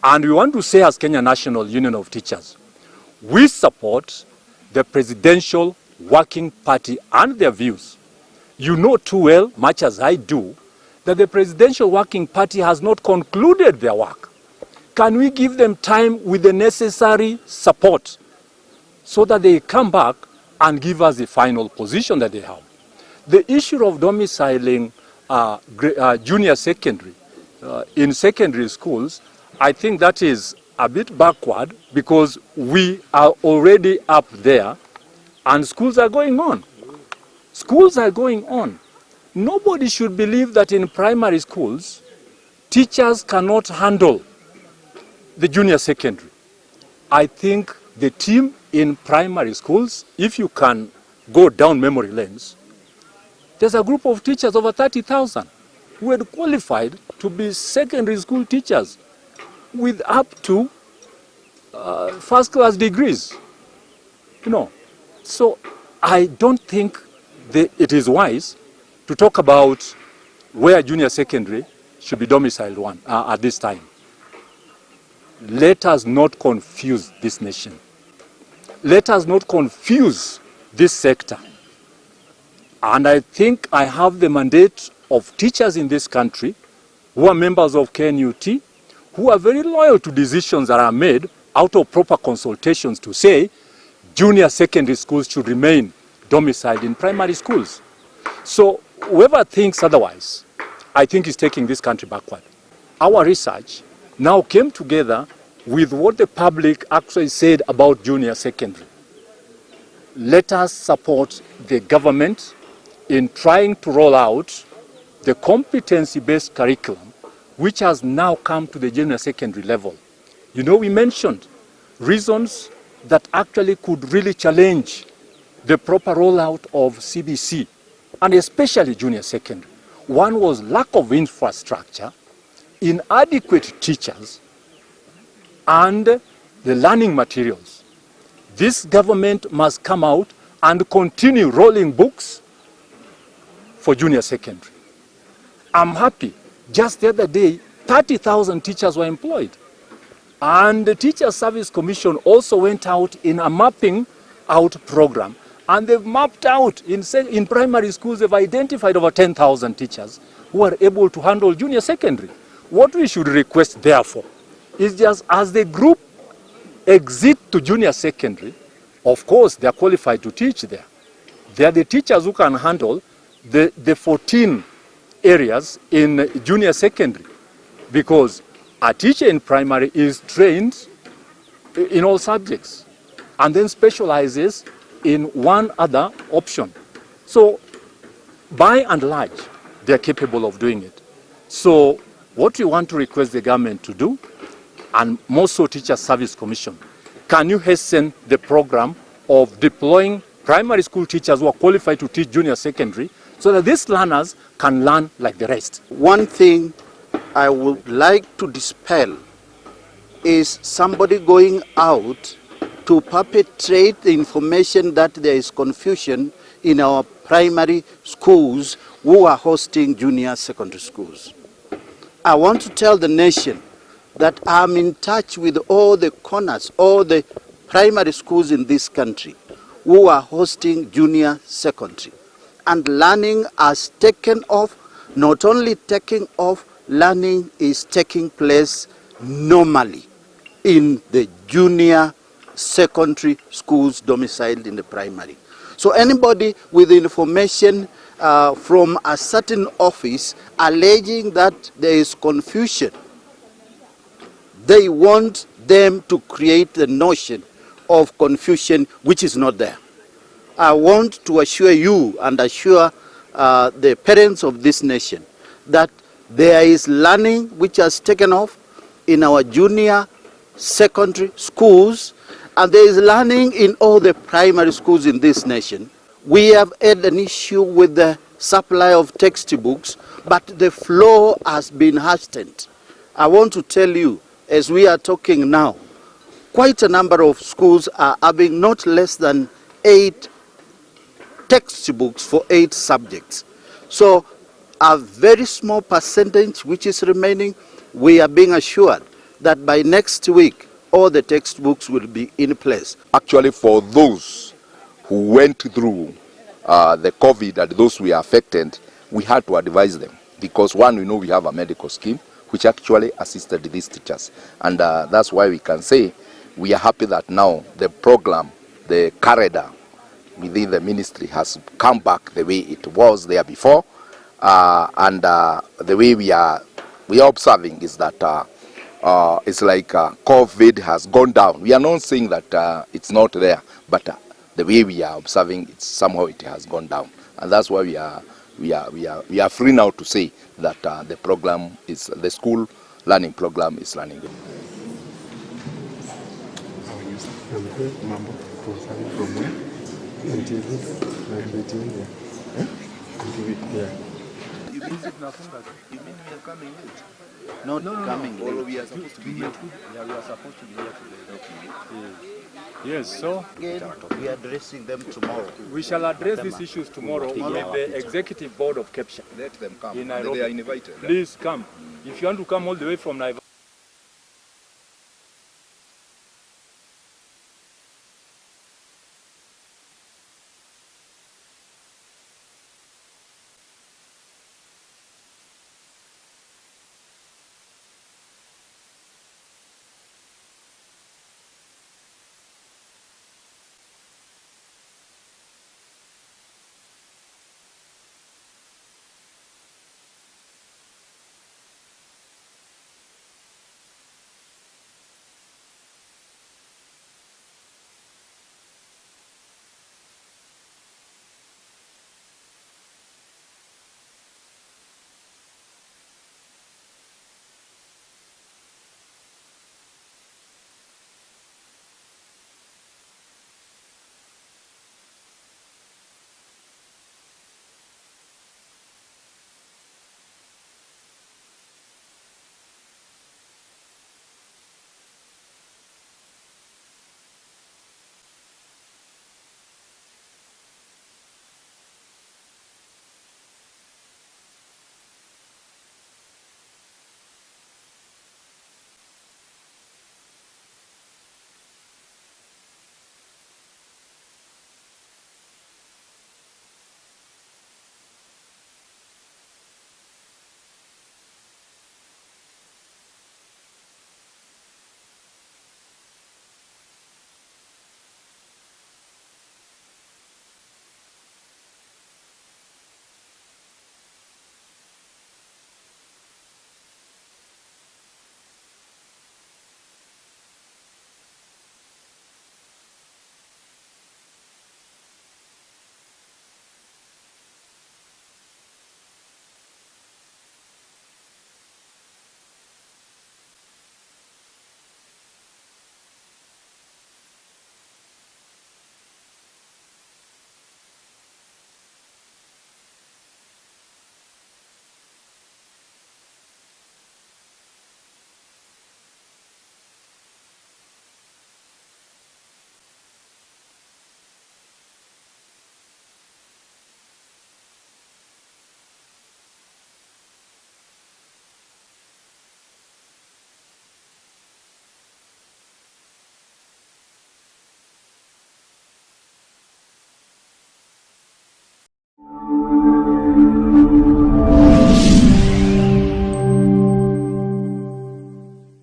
And we want to say as Kenya National Union of Teachers, we support the Presidential Working Party and their views. You know too well, much as I do, that the Presidential Working Party has not concluded their work. Can we give them time with the necessary support so that they come back and give us the final position that they have? The issue of domiciling junior secondary in secondary schools, I think that is a bit backward because we are already up there and schools are going on. Schools are going on. Nobody should believe that in primary schools, teachers cannot handle the junior secondary. I think the team in primary schools, if you can go down memory lanes, there's a group of teachers, over 30,000, who had qualified to be secondary school teachers with up to first-class degrees. You know, so I don't think it is wise to talk about where junior secondary should be domiciled at this time. Let us not confuse this nation. Let us not confuse this sector. And I think I have the mandate of teachers in this country who are members of KNUT, who are very loyal to decisions that are made out of proper consultations to say junior secondary schools should remain domiciled in primary schools. So whoever thinks otherwise, I think is taking this country backward. Our research now came together with what the public actually said about junior secondary. Let us support the government in trying to roll out the competency-based curriculum which has now come to the junior secondary level. You know, we mentioned reasons that actually could really challenge the proper rollout of CBC, and especially junior secondary. One was lack of infrastructure, inadequate teachers, and the learning materials. This government must come out and continue rolling books for junior secondary. I'm happy. Just the other day, 30,000 teachers were employed. And the Teacher Service Commission also went out in a mapping out program. And they've mapped out, in primary schools, they've identified over 10,000 teachers who are able to handle junior secondary. What we should request, therefore, is just as the group exit to junior secondary, of course, they're qualified to teach there. They are the teachers who can handle the 14 areas in junior secondary, because a teacher in primary is trained in all subjects and then specializes in one other option. So by and large, they're capable of doing it. So what we want to request the government to do, and more so Teacher Service Commission, can you hasten the program of deploying primary school teachers who are qualified to teach junior secondary so that these learners can learn like the rest? One thing I would like to dispel is somebody going out to perpetrate the information that there is confusion in our primary schools who are hosting junior secondary schools. I want to tell the nation that I'm in touch with all the corners, all the primary schools in this country who are hosting junior secondary. And learning has taken off. Not only taking off, learning is taking place normally in the junior secondary schools domiciled in the primary. So anybody with information from a certain office alleging that there is confusion, they want them to create the notion of confusion which is not there. I want to assure you and assure the parents of this nation that there is learning which has taken off in our junior secondary schools, and there is learning in all the primary schools in this nation. We have had an issue with the supply of textbooks, but the flow has been hastened. I want to tell you, as we are talking now, quite a number of schools are having not less than 8 textbooks for 8 subjects. So a very small percentage which is remaining, we are being assured that by next week, all the textbooks will be in place. Actually, for those who went through the COVID and those who were affected, we had to advise them because one, we know we have a medical scheme which actually assisted these teachers. And that's why we can say we are happy that now the program, the corridor within the ministry has come back the way it was there before. And the way we are observing is that it's like COVID has gone down. We are not saying that it's not there, but the way we are observing, it's somehow it has gone down, and that's why we are free now to say that the program is the school learning program is running good. You mean we are coming late? Not coming late. Or we are supposed to be here. Yeah, we are supposed to be here today. Yes, so Again, we are addressing them tomorrow. we shall address these issues tomorrow with the executive board of KEPSHA Let them come. in Nairobi. They are invited. Please come. If you want to come all the way from Nairobi,